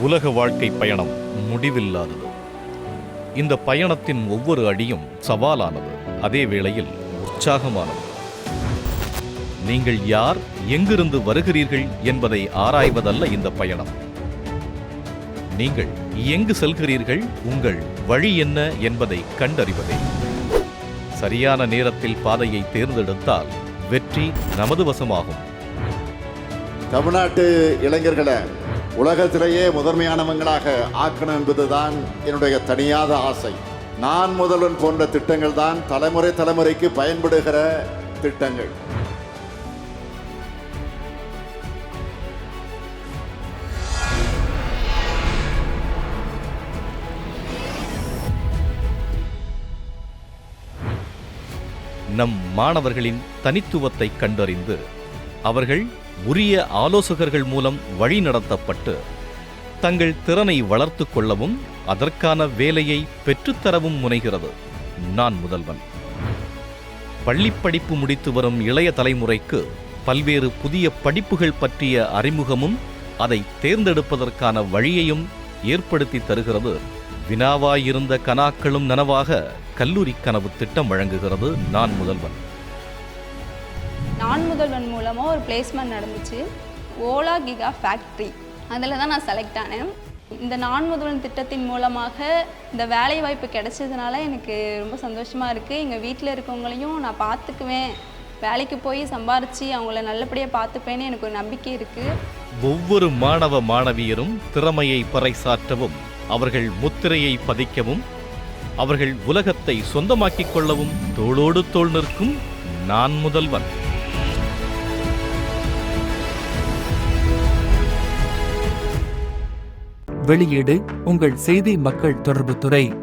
உலக வாழ்க்கை பயணம் முடிவில்லாதது. இந்த பயணத்தின் ஒவ்வொரு அடியும் சவாலானது, அதே வேளையில் உற்சாகமானது. நீங்கள் யார், எங்கிருந்து வருகிறீர்கள் என்பதை ஆராய்வதல்ல இந்த பயணம். நீங்கள் எங்கு செல்கிறீர்கள், உங்கள் வழி என்ன என்பதை கண்டறிவதே. சரியான நேரத்தில் பாதையை தேர்ந்தெடுத்தால் வெற்றி நமது வசமாகும். தமிழ்நாட்டு இளைஞர்களை உலகத்திலேயே முதன்மையானவங்களாக ஆக்கணும் என்பதுதான் என்னுடைய தனியாத ஆசை. நான் முதல்வன் போன்ற திட்டங்கள் தான் தலைமுறைக்கு பயன்படுகிற திட்டங்கள். நம் மாணவர்களின் தனித்துவத்தை கண்டறிந்து அவர்கள் உரிய ஆலோசகர்கள் மூலம் வழிநடத்தப்பட்டு தங்கள் திறனை வளர்த்து கொள்ளவும் அதற்கான வேலையை பெற்றுத்தரவும் முனைகிறது நான் முதல்வன். பள்ளிப்படிப்பு முடித்து வரும் இளைய தலைமுறைக்கு பல்வேறு புதிய படிப்புகள் பற்றிய அறிமுகமும் அதை தேர்ந்தெடுப்பதற்கான வழியையும் ஏற்படுத்தி தருகிறது வினாவாயிருந்த கனாக்களும் நனவாக கல்லூரி கனவு திட்டம் வழங்குகிறது நான் முதல்வன். நான் முதல்வன் மூலமாக ஒரு பிளேஸ்மெண்ட் நடந்துச்சு, ஓலா கிகா ஃபேக்ட்ரி. அதில் தான் நான் செலக்ட் ஆனேன். இந்த நான் முதல்வன் திட்டத்தின் மூலமாக இந்த வேலை வாய்ப்பு கிடைச்சதுனால எனக்கு ரொம்ப சந்தோஷமாக இருக்குது. எங்கள் வீட்டில் இருக்கவங்களையும் நான் பார்த்துக்குவேன், வேலைக்கு போய் சம்பாரித்து அவங்கள நல்லபடியாக பார்த்துப்பேன்னு எனக்கு ஒரு நம்பிக்கை இருக்குது. ஒவ்வொரு மாணவ மாணவியரும் திறமையை பறைசாற்றவும், அவர்கள் முத்திரையை பதிக்கவும், அவர்கள் உலகத்தை சொந்தமாக்கிக் கொள்ளவும் தோளோடு தோள் நிற்கும் நான் முதல்வன். வெளியீடு உங்கள் செய்தி மக்கள் தொடர்புத்துறை.